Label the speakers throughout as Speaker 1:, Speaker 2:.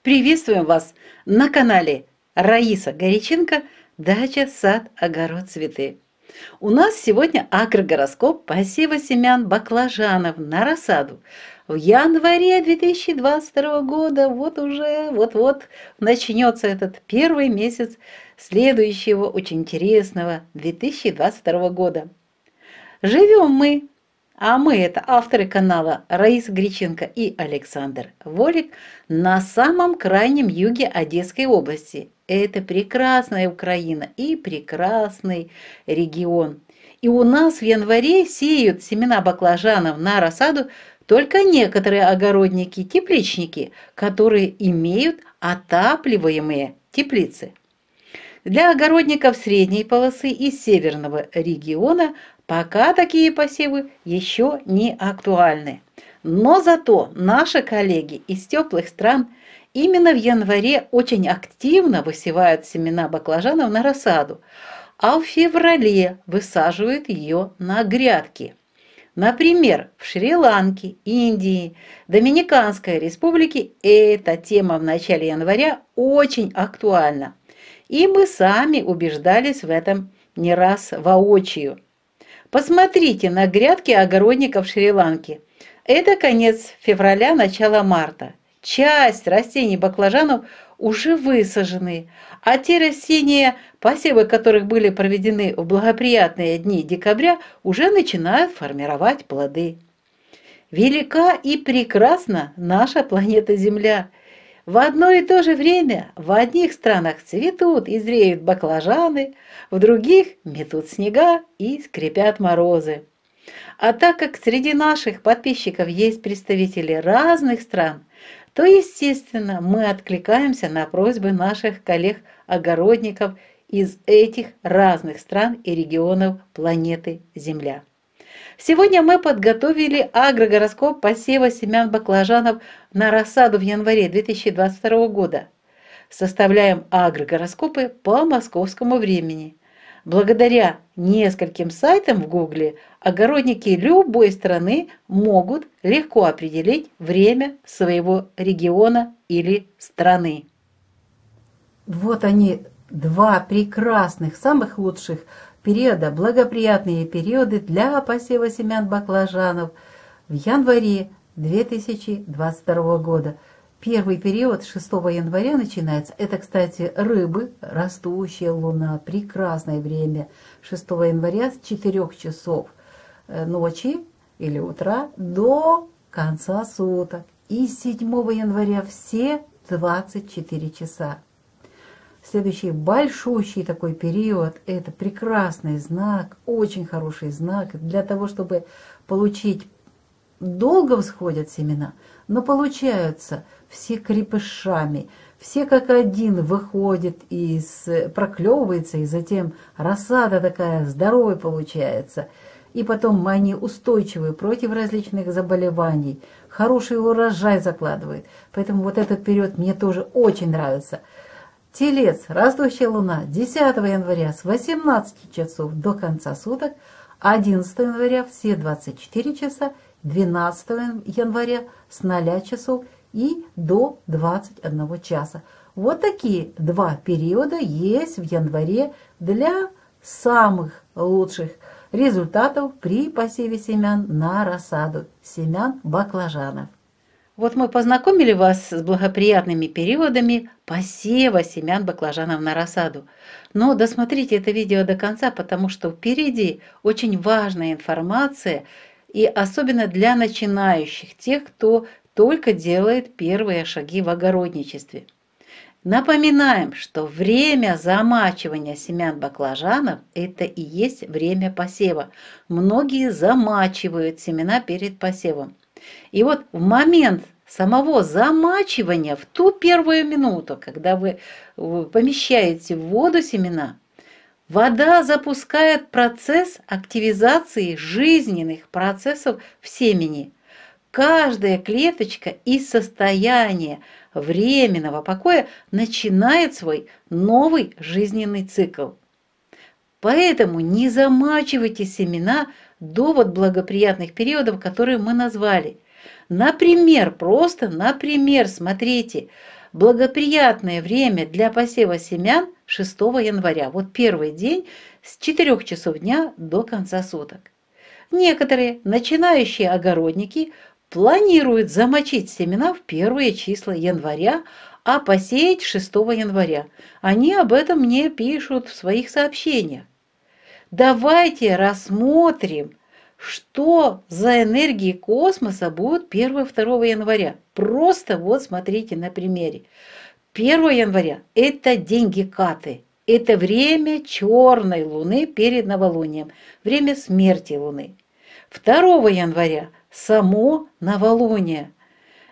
Speaker 1: Приветствуем вас на канале Раиса Горяченко «Дача, сад, огород, цветы». У нас сегодня агрогороскоп посева семян баклажанов на рассаду. В январе 2022 года вот-вот начнется этот первый месяц следующего очень интересного 2022 года. Живем мы, а мы это авторы канала Раиса Греченко и Александр Волик на самом крайнем юге Одесской области. Это прекрасная Украина и прекрасный регион. И у нас в январе сеют семена баклажанов на рассаду только некоторые огородники-тепличники, которые имеют отапливаемые теплицы. Для огородников средней полосы и северного региона пока такие посевы еще не актуальны. Но зато наши коллеги из теплых стран именно в январе очень активно высевают семена баклажанов на рассаду, а в феврале высаживают ее на грядки. Например, в Шри-Ланке, Индии, Доминиканской республике эта тема в начале января очень актуальна. И мы сами убеждались в этом не раз воочию. Посмотрите на грядки огородников Шри-Ланки. Это конец февраля, начало марта. Часть растений баклажанов уже высажены, а те растения, посевы которых были проведены в благоприятные дни декабря, уже начинают формировать плоды. Велика и прекрасна наша планета Земля. В одно и то же время в одних странах цветут и зреют баклажаны, в других метут снега и скрипят морозы. А так как среди наших подписчиков есть представители разных стран, то, естественно, мы откликаемся на просьбы наших коллег-огородников из этих разных стран и регионов планеты Земля. Сегодня мы подготовили агрогороскоп посева семян баклажанов на рассаду в январе 2022 года. Составляем агрогороскопы по московскому времени. Благодаря нескольким сайтам в Гугле огородники любой страны могут легко определить время своего региона или страны. Вот они, два прекрасных, самых лучших периода, благоприятные периоды для посева семян баклажанов в январе 2022 года. Первый период 6 января начинается. Это, кстати, рыбы, растущая луна, прекрасное время 6 января с 4 часов ночи или утра до конца суток. И 7 января все 24 часа. Следующий большущий такой период – это прекрасный знак, очень хороший знак для того, чтобы получить. Долго всходят семена, но получаются все крепышами, все как один выходит проклевывается, и затем рассада такая здоровая получается. И потом они устойчивы против различных заболеваний, хороший урожай закладывают. Поэтому вот этот период мне тоже очень нравится. Телец, растущая луна, 10 января с 18 часов до конца суток, 11 января все 24 часа, 12 января с 0 часов и до 21 часа. Вот такие два периода есть в январе для самых лучших результатов при посеве семян на рассаду, семян баклажанов. Вот мы познакомили вас с благоприятными периодами посева семян баклажанов на рассаду. Но досмотрите это видео до конца, потому что впереди очень важная информация, и особенно для начинающих, тех, кто только делает первые шаги в огородничестве. Напоминаем, что время замачивания семян баклажанов – это и есть время посева. Многие замачивают семена перед посевом. И вот в момент самого замачивания, в ту первую минуту, когда вы помещаете в воду семена, вода запускает процесс активизации жизненных процессов в семени. Каждая клеточка из состояния временного покоя начинает свой новый жизненный цикл. Поэтому не замачивайте семена до благоприятных периодов, которые мы назвали. Например, просто например, смотрите, благоприятное время для посева семян 6 января. Вот первый день с 4 часов дня до конца суток. Некоторые начинающие огородники планируют замочить семена в первые числа января, а посеять 6 января. Они об этом мне пишут в своих сообщениях. Давайте рассмотрим, что за энергии космоса будут 1-2 января. Просто вот смотрите на примере. 1 января – это день Гекаты. Это время черной луны перед новолунием, время смерти луны. 2 января – само новолуние.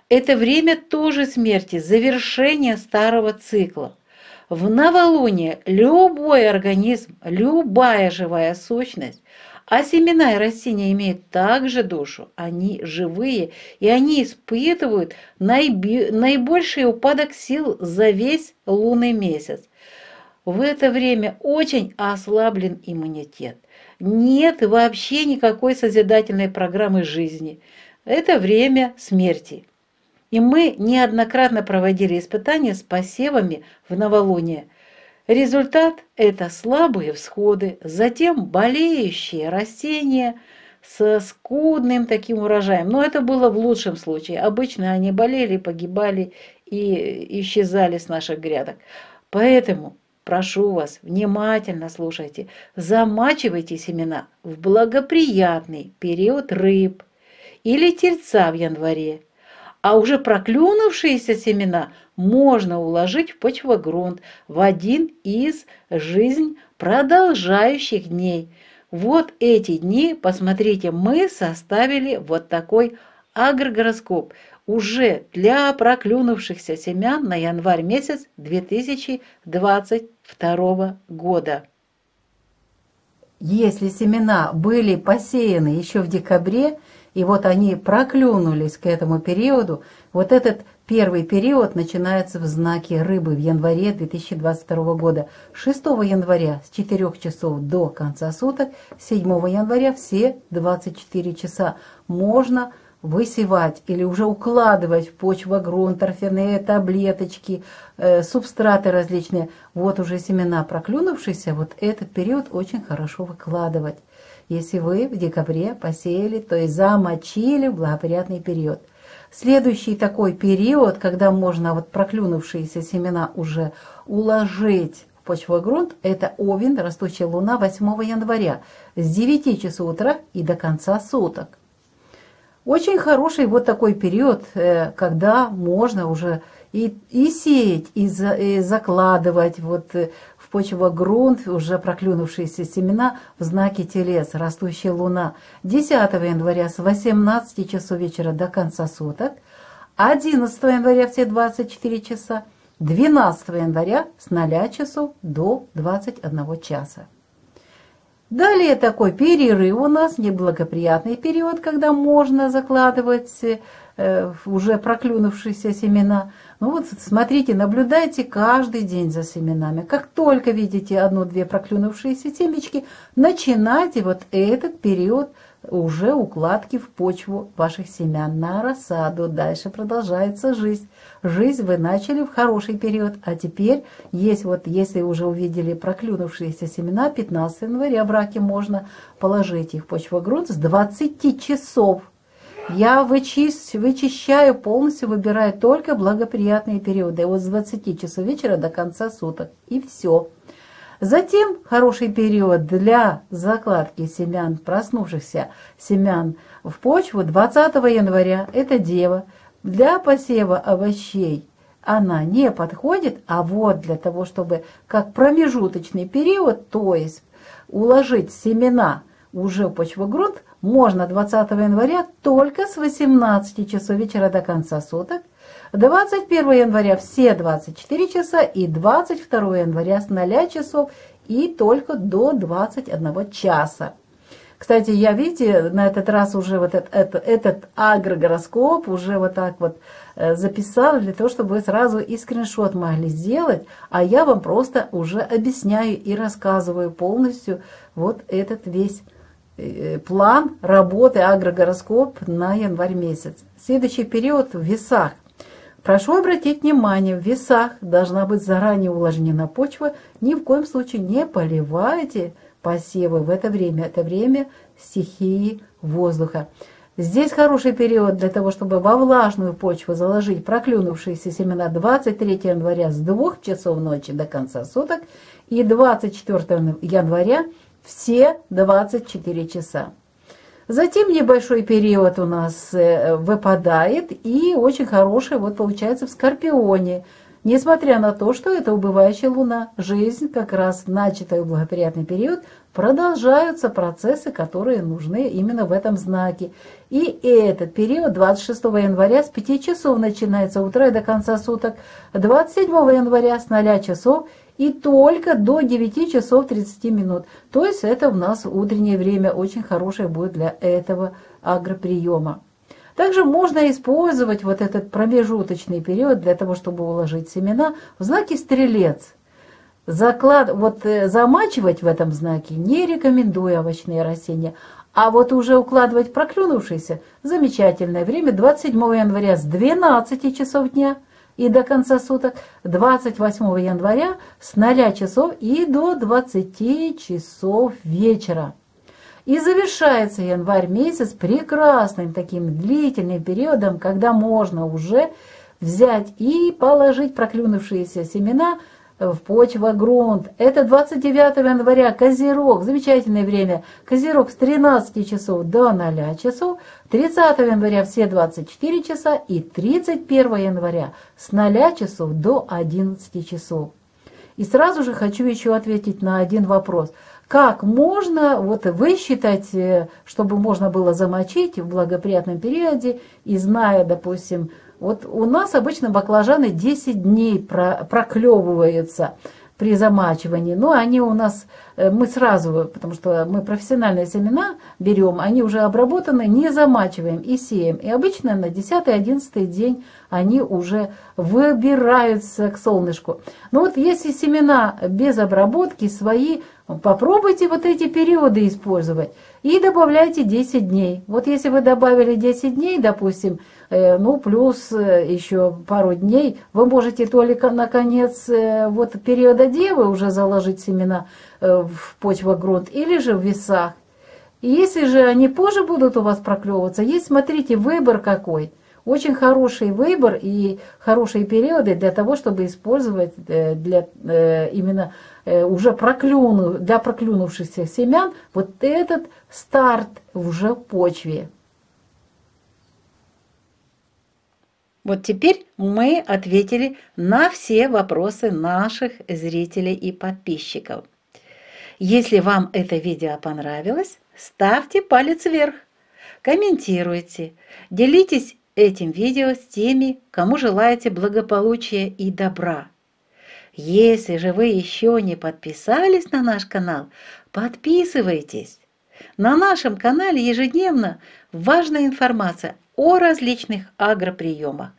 Speaker 1: Это время тоже смерти, завершение старого цикла. В новолуние любой организм, любая живая сущность, а семена и растения имеют также душу, они живые, и они испытывают наибольший упадок сил за весь лунный месяц. В это время очень ослаблен иммунитет. Нет вообще никакой созидательной программы жизни. Это время смерти. И мы неоднократно проводили испытания с посевами в новолуние. Результат – это слабые всходы, затем болеющие растения со скудным таким урожаем. Но это было в лучшем случае. Обычно они болели, погибали и исчезали с наших грядок. Поэтому прошу вас, внимательно слушайте, замачивайте семена в благоприятный период рыб или тельца в январе. А уже проклюнувшиеся семена можно уложить в почвогрунт в один из жизнь продолжающих дней. Вот эти дни, посмотрите, мы составили вот такой агрогороскоп уже для проклюнувшихся семян на январь месяц 2022 года. Если семена были посеяны еще в декабре, и вот они проклюнулись к этому периоду, вот этот первый период начинается в знаке рыбы в январе 2022 года. 6 января с 4 часов до конца суток, 7 января все 24 часа можно высевать или уже укладывать в почвогрунт, торфяные таблеточки, субстраты различные. Вот уже семена проклюнувшиеся, вот этот период очень хорошо выкладывать. Если вы в декабре посеяли, то есть замочили в благоприятный период. Следующий такой период, когда можно вот проклюнувшиеся семена уже уложить в почвогрунт, это Овен, растущая луна, 8 января с 9 часов утра и до конца суток. Очень хороший вот такой период, когда можно уже и сеять, и закладывать вот в почвогрунт уже проклюнувшиеся семена в знаке Телец, растущая луна. 10 января с 18 часов вечера до конца суток, 11 января все 24 часа, 12 января с 0 часов до 21 часа. Далее такой перерыв у нас, неблагоприятный период, когда можно закладывать уже проклюнувшиеся семена. Ну вот смотрите, наблюдайте каждый день за семенами. Как только видите 1-2 проклюнувшиеся семечки, начинайте вот этот период уже укладки в почву ваших семян на рассаду. Дальше продолжается жизнь. Жизнь вы начали в хороший период, а теперь есть вот, если уже увидели проклюнувшиеся семена, 15 января в раке можно положить их в почвогрунт с 20 часов. Я вычищаю полностью, выбираю только благоприятные периоды. Вот с 20 часов вечера до конца суток. И все. Затем хороший период для закладки семян, проснувшихся семян в почву 20 января. Это Дева. Для посева овощей она не подходит, а вот для того, чтобы как промежуточный период, то есть уложить семена уже в почвогрунт, можно 20 января только с 18 часов вечера до конца суток, 21 января все 24 часа и 22 января с 0 часов и только до 21 часа. Кстати, я, видите, на этот раз уже вот этот агрогороскоп уже вот так вот записала, для того, чтобы вы сразу и скриншот могли сделать, а я вам просто уже объясняю и рассказываю полностью вот этот весь план работы агрогороскоп на январь месяц. Следующий период в весах. Прошу обратить внимание, в весах должна быть заранее увлажнена почва. Ни в коем случае не поливайте посевы в это время. Это время стихии воздуха. Здесь хороший период для того, чтобы во влажную почву заложить проклюнувшиеся семена 23 января с 2 часов ночи до конца суток и 24 января все 24 часа. Затем небольшой период у нас выпадает, и очень хороший вот получается в Скорпионе. Несмотря на то, что это убывающая луна, жизнь, как раз начатая в благоприятный период, продолжаются процессы, которые нужны именно в этом знаке. И этот период 26 января с 5 часов начинается утра и до конца суток, 27 января с 0 часов и только до 9 часов 30 минут. То есть это у нас утреннее время очень хорошее будет для этого агроприема. Также можно использовать вот этот промежуточный период для того, чтобы уложить семена в знаке Стрелец. Замачивать в этом знаке не рекомендую овощные растения, а вот уже укладывать проклюнувшиеся замечательное время 27 января с 12 часов дня и до конца суток, 28 января с 0 часов и до 20 часов вечера. И завершается январь месяц прекрасным таким длительным периодом, когда можно уже взять и положить проклюнувшиеся семена в почвогрунт. Это 29 января, Козерог, замечательное время. Козерог с 13 часов до 0 часов, 30 января все 24 часа и 31 января с 0 часов до 11 часов. И сразу же хочу еще ответить на один вопрос. Как можно высчитать, чтобы можно было замочить в благоприятном периоде, и зная, допустим, вот у нас обычно баклажаны 10 дней проклевываются при замачивании, но они у нас, мы сразу, потому что мы профессиональные семена берем, они уже обработаны, не замачиваем и сеем. И обычно на 10-11 день они уже выбираются к солнышку. Но вот если семена без обработки свои, попробуйте вот эти периоды использовать и добавляйте 10 дней. Вот если вы добавили 10 дней, допустим, плюс еще пару дней, вы можете только на конец периода девы уже заложить семена в почвогрунт или же в весах. И если же они позже будут у вас проклевываться, есть, смотрите, выбор какой. Очень хороший выбор и хорошие периоды для того, чтобы использовать для именно уже для проклюнувшихся семян вот этот старт уже в почве. Вот теперь мы ответили на все вопросы наших зрителей и подписчиков. Если вам это видео понравилось, ставьте палец вверх, комментируйте, делитесь этим видео с теми, кому желаете благополучия и добра. Если же вы еще не подписались на наш канал, подписывайтесь. На нашем канале ежедневно важная информация о различных агроприемах,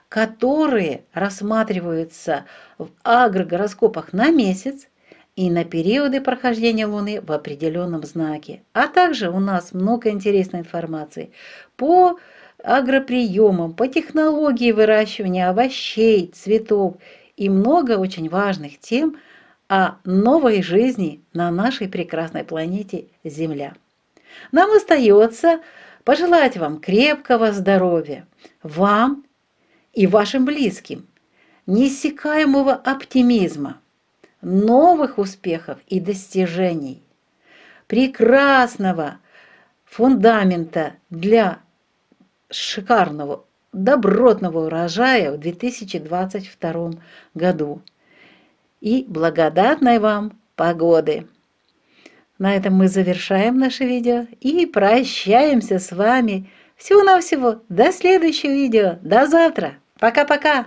Speaker 1: которые рассматриваются в агрогороскопах на месяц и на периоды прохождения Луны в определенном знаке. А также у нас много интересной информации по агроприемам, по технологии выращивания овощей, цветов и много очень важных тем о новой жизни на нашей прекрасной планете Земля. Нам остается пожелать вам крепкого здоровья, вам и вашим близким, неиссякаемого оптимизма, новых успехов и достижений, прекрасного фундамента для шикарного, добротного урожая в 2022 году и благодатной вам погоды. На этом мы завершаем наше видео и прощаемся с вами. Всего-навсего до следующего видео. До завтра. Пока-пока.